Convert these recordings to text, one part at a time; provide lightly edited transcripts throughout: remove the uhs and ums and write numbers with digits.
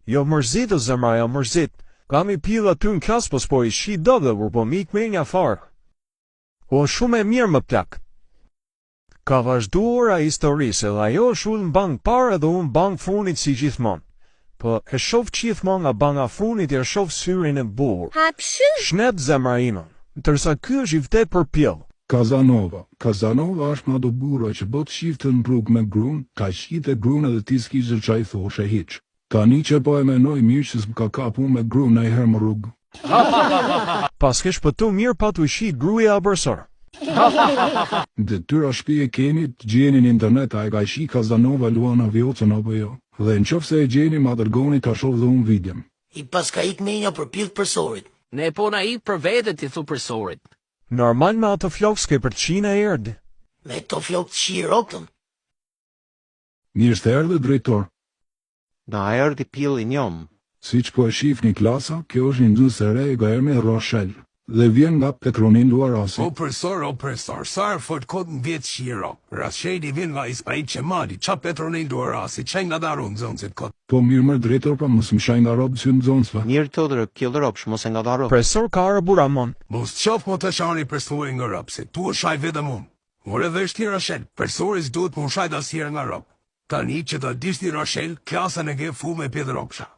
Jo mërzit o zemra, jo mërzit. Kam I pil aty në klas, po I shi dove, po mik me një farë. O shumë e mirë më plak. Ka vazhduar a historisë dhe ajo është ullë në bank parë dhe unë bank funit si gjithmonë. Po e shof gjithmonë nga banga funit e shof syrin e burë. Shnep zemra imën, tërsa ky është I vdet për pjellë. Kazanova është ma do bura që bot shiftë në rrugë me grun, ka shite grun edhe ti s'kishtë qa I thoshe hiq. Tani që po e menoj mirë që s'mka kapu me grun në I herë më rrugë. Pas kesh pëtu mirë pa t'u shit gruja abërsor. Detyra shtëpi e keni të gjeni në internet a e ka shi Kazanova luan aviocën apo jo. Dhe në qofë se e gjeni ma dërgoni ta shoh dhe unë videon. I pas ka ik menja për pjellë përsorit. Ne po na ik për vetet I thu përsorit. Normal me ato flokë s'ke për qina erdë. Me to flokë të shirokën. Mirë s'te erdhe drejtor. Na erdi pjellë I njom. Si që po e shif një klasa, kjo është një ndzës e re e ga erme Rochelle. Dhe vjen nga Petronin Luarasi. O profesor, sa fort kod në vjetë shiro. Rashedi vjen nga Ismail Qemali, qa Petronin Luarasi, qaj nga daru në zonësit kod. Po mirë më drejtor pa mësë më shaj nga robë që në zonësve. Njërë të dhe kjellë ropsh, mos e nga daru. Profesor ka arë Ramon. Mos qof më të shani përstuaj nga robë, se tu është shaj vedë mund. More dhe shti Rashel, profesoris duhet më shaj da sjerë nga robë. Tani që të dishti Rashel, klasën e ke fu me pjedë ropsha.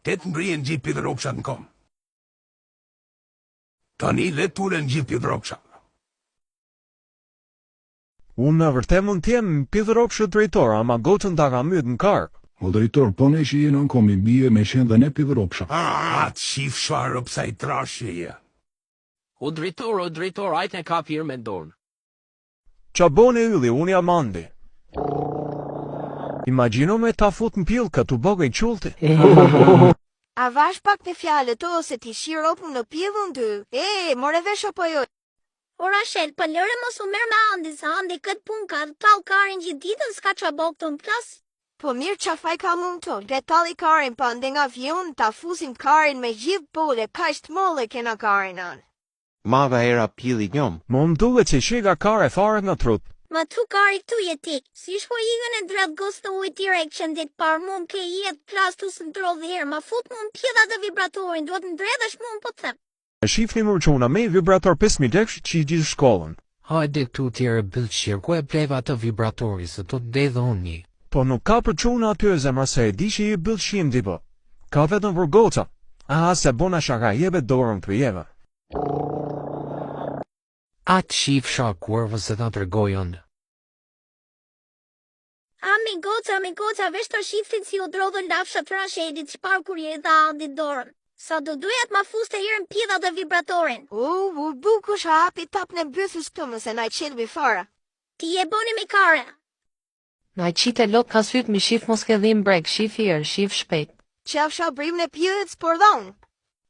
Tet ngrien gjip pjedë ropsha në kom. Tani le t'ule në gjithë pjedropsha. Unë në vërte mund t'jem pjedropsha drejtor, ama gotën t'a ka mytë në karë. O drejtor, po ne që jenë në komi bie me shenë dhe ne pjedropsha. Atë shif shfarë pësa I trashje je. O drejtor, ajtë e ka pirë me dorën. Qa bone ylli, unë jam andi. Imagino me ta fut në pjellë ka t'u bëgë I qulti. A vash pak me fjalët ose ti shir ropën në pjellën dy. More vesh apo jo? O Rashel, për lëre mos u merë me Andi, sa Andi këtë pun ka tal karin gjithë ditën s'ka qa bok të në plas. Po mirë qa faj ka mund të, le tali karin pa ndë nga vjon, ta fusim karin me gjithë bole, ka ishtë molle kena karin anë. Ma va era pjellë I njom. Më duhet që shega kare fare nga trut. Ma tu kari këtu jeti, si shpo igën e dretë gostë në ujtë direktion dit par mund ke jetë plas të së ndro dhe herë, ma fut mund pjeda dhe vibratorin, duhet në dretë është mund po të them. E shifni më quna me vibrator 5.000 deksh që I gjithë shkollën. Hajde këtu tjere bëllqirë, ku e pleva të vibratoris, se të dhe dhe unë një. Po nuk ka për quna aty e zemra se e di që I bëllqim di po. Ka vetëm për goca. Se bona shaka jebe dorën të jeve. Atë shif shak kurvë se ta tërgojën. Mi goca, vesh të shiftin si u drodhën lafsha të Rashedit që parë kur je dha Andit dorën. Sa do dujat ma fus të herën pjeda dhe vibratorin. Bukush hapi tap në bëthus të mëse na I qelbi fara. Ti je boni me kare. Na I qite lot ka syt mi shif mos ke dhim brek, shif hirë, shif shpejt. Qaf sha brim në pjellët s'por dhonë.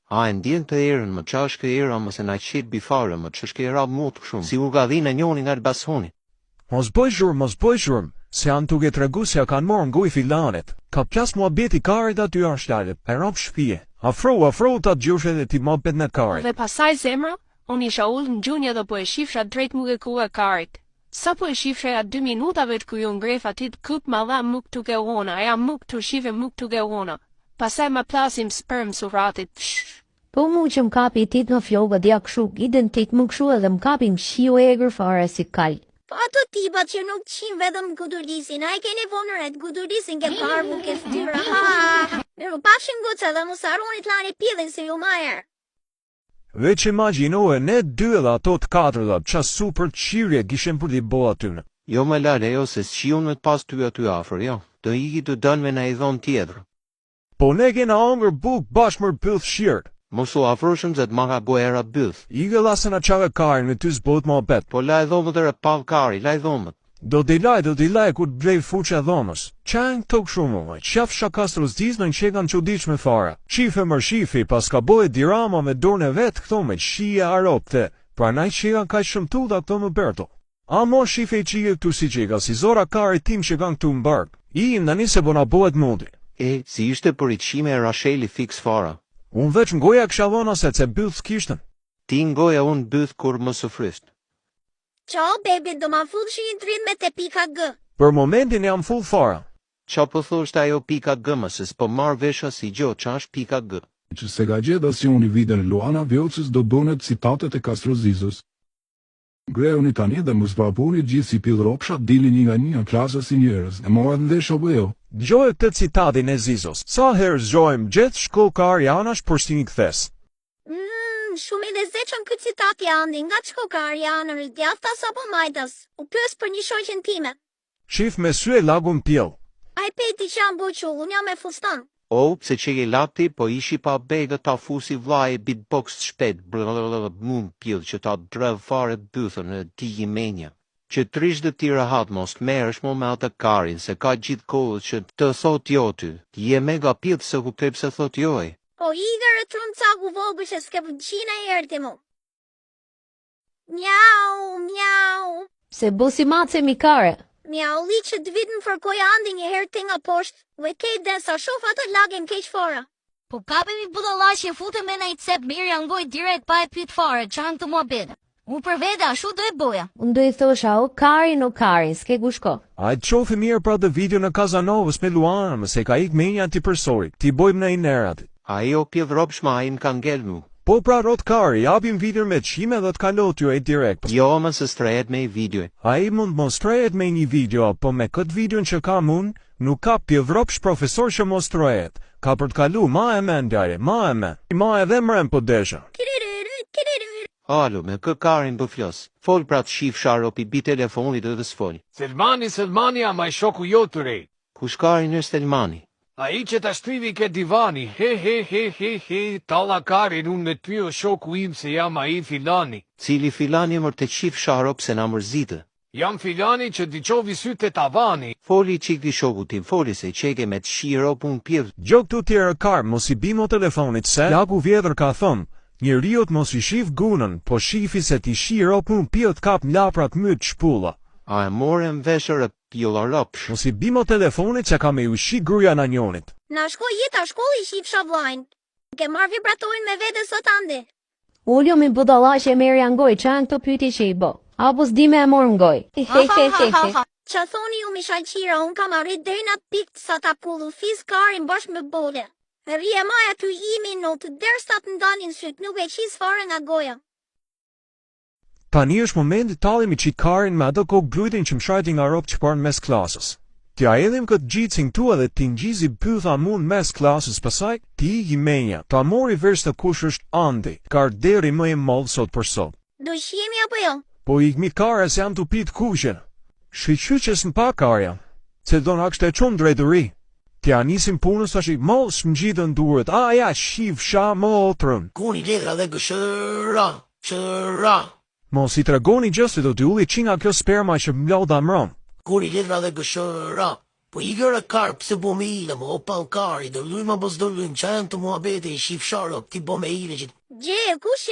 A e ndjen të erën, më qa është ke era, më se na qit bifare, më që është ke era mutë shumë, si u ga dhina njoni nga albasoni. Mos bëj zhurm, se anë tuke të regu se a kanë morë ngoj filanet. Ka plas mua beti karit aty arshtale, e rap shpije. Afro ta gjushe dhe ti ma bet në karit. Dhe pasaj zemra, unë isha ullë në gjunja dhe po e shifsha drejt mu e ku e karit. Sa po e shifsha 2 minutave të ku ju ngref atit kup ma dha muk tuke ona, ja muk të shive muk tuke ona. Pasaj ma plasim sperm suratit. Po mu që m'kapi tit në fjoga dhja këshu, identik më këshu edhe m'kapi më shio e gërfare si kall. Po ato tipa që nuk qim vedëm gudulisin, a I keni vonëret gudulisin ke parë mu ke ftyra. Mirë, pafshin goca dhe mos harroni t'lani pjellin se ju ma erë. Veç imagjinohe ne dy edhe ato të katër qa super qirje gishen për t'i bo atyne. Jo me lale, jo se s'qion me t'pas ty aty afer, jo. Të iki të dënë me na I dhonë tjetër. Po ne kena angër buk bashmër bëth shirë. Mos u afroshëm se t'ma ka bo era bëth. Ige lasën a qave karin me ty s'bot ma bet. Po laj dhomët e repav kari, laj dhomët. Do t'i laj ku t'blej fuqe dhomës. Qajnë tok shumë, qaf shakastrës diznën që kanë qudiq me fara. Qife mër shifi, pas ka bojë dirama me dorën e vetë këto me qije aropte, pra naj që kanë ka shumë tu da këto më berto. A mo shife I qije këtu si qika, si zora kari tim që kanë këtu më barg. I im në se bona bohet mundi. Si ishte për I qime e Rasheli fix fara. Unë veç ngoja kësha vona se bëth s'kishtën. Ti ngoja unë bëth kur më sufrist. Qo, baby, do ma full që I ndrin me te pika G. Për momentin jam full fara. Qa po thosht ajo pika G më se s'po marr vesha si gjo qa është pika G. Që se ka gjedh asioni videon Luana Vjocës do bënet citatet e Kastrozizës. Greuni tani dhe mos vapuni gjithë si pillropsha dili një nga një klasës i njerëz, e morën vesh apo jo. Dëgjoj këtë citatin e Zizos. Sa herë zgjojmë gjithë shkollkar janash për si një kthes. Shumë i lezetshëm ky citat janë nga shkollkari janë djathtas apo majtas. U pyes për një shoqen time. Shif me sy e lagun pjell. Ai peti që jam buqu, unë jam me fustan. O, pse që je lati, po ishi pa begë ta fusi vlaje beatbox shpet mund pjell që ta drev fare bythën e ti i menja. Që trish dhe ti rahat mos merresh mo me atë karin, se ka gjithë kohë që të thot jo ty. Je mega pjell se ku krep se thot joj. Po igër e trunë caku vogë që s'ke përqina e erti mu. Mjau, mjau. Se busi mace mi kare. Mjau li që të vitën fërkoj andi një herë të nga poshtë, ve kejt dhe sa shof atë lagen keq fora. Po kapemi budalla që fute me na i cep mirë janë goj direkt pa e pyet fare, qanë të mua bede. Unë për vede ashu do e boja. Unë do i thosha o Karin, s'ke gushko. A të qofi mirë pra dhe video në Kazanovës me Luana, më se ka ik menja ti përsori, ti bojmë në i nerat. A jo pjell ropshma a im kanë ngell mu. Po pra rot Kari, japim video me qime dhe të kalot ju e direkt. Jo më se strehet me i video. A i mund mos strehet me një video, po me këtë video që ka mund, nuk ka pjevropsh profesor që mos strehet. Ka për të kalu ma e men djare, ma edhe mrem po desha. Alo, me kë Karin po flos. Fol pra të shif Sharop i bi telefonit dhe s'fol. Selmani ama i shoku jo të rej. Kush Karin është Selmani? A i që ta shtrivi ke divani, he, talla Karin unë me ty o shoku im se jam a i filani. Cili filani mër të shif Sharop se na mërzitë? Jam filani që t'i qovi sytë e tavani. Foli qik di shoku tim, foli se qeke me të Sharop unë pjevë. Gjok të tjera Kar, mos i bimo telefonit se, lagu vjetër ka thëmë. Njeriut mos i shif gunën, po shifi se ti Sharop unë pjevë kap laprat mytë shpulla. A e morem veshër e pjollaropsh. Mos i bimo telefonit që ka me u shi gruja në njonit. Na shkoj jeta shkolli shif shavlajnë. Ke marrë vibratorin me vete sot ande. Uljo mi budalla që e meri angoj, që anë të pyti që i bo. Apo s'di me e morë ngoj. Qa thoni ju mi shajqira, unë kam arrit deri në pikë sa ta pullu fiz Karin bashkë me bole. Rije maja ty imi në të dersta të ndanin syt, nuk e qis fare nga goja. Tani është momenti talimi që Karin me ato kokë glujtin që mshrajti nga ropë që parën mes klasës. Tja edhim këtë gjitësin tua dhe ti ngjizi pytha mund mes klasës pasaj, ti i menja, ta mori vers të kush është Andi, kar deri më e mollë sot për sot. Do shjemi apo jo? Po i gmi Kara se jam të pitë kushen. Shqyqyqes në pa Karja, se do në akshte qonë drejtëri. Tja nisim punës tash i mollë së më gjithën duhet, a ja shiv sha më otrën. Kuni letra dhe gëshëra. Mos i tregoni gjësë do t'ulli që nga kjo sperma që mblau dha mërëm. Kuni letra dhe gëshëra. Po i gërë Kar pëse bo me ile, më opal Kari, do lujma bos do lujmë, qa janë të muhabete i shif Sharop, ti bo me ile që... Gje, kush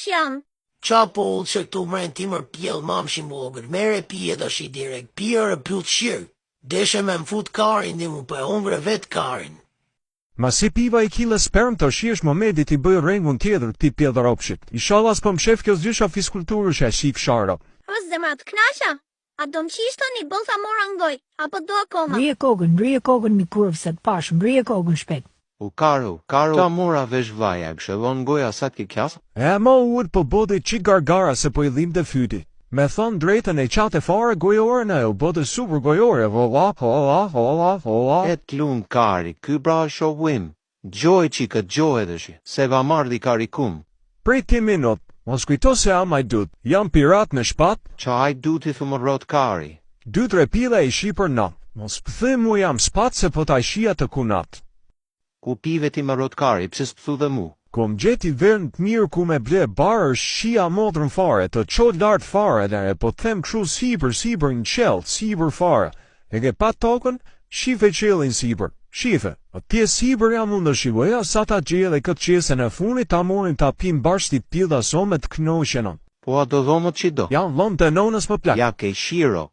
jam? Qa po ullë që këtu mërën ti mërë pjellë mamshi mogër, mere pije dhe shi direkt, pije e pjullë shirë. Deshe me më fut Karin dhe mu për hongre vetë Karin. Ma si piva i kile sperm të shiesh momentit i bëjë rengun tjetër ti pjedhë ropshit. Ishallah s'po më shef kjo zgjysha fiskulturë që e shif Sharop. O zemrat knasha, a do më qishto një bëllë mora ngoj, apo do akoma? Rije kogën mi kurvë se të pashëm, rije kogën shpet. U Karo, ta mora vesh vaja, këshëllon goja sa t'ki kjasë? E ma uët po bode qik gargara se po i lim dhe fyti. Me thonë drejtën e qate fare gojore në e u bode super gojore, hola. E t'lun Kari, ky bra shovim. Gjoj që këtë gjoj edhe shi, se va mardi Karikum. Prej 10 minut, mos kujto se am ajdut, jam pirat në shpat? Qa ajdut i thumë rot Kari? 2-3 pila i shi për na, mos pëthë mu jam spat se po ta shia të kunat. Ku pive ti më rot Kari, pëse s'pëthu dhe mu? Kom gjeti vend të mirë ku me ble barë shia modrën fare, të qod lartë fare dhe e po të them këshu sibër në qelë, sibër fare. E ke pat tokën, shife qelin sibër, shife. O tje sibër jam unë dhe shivoja sa ta gjele këtë qese në funit ta morin ta pim bashtit pila so me të knoqenon. Po a do dhomët që do? Jam lom të nonës më plak. Ja ke shiro.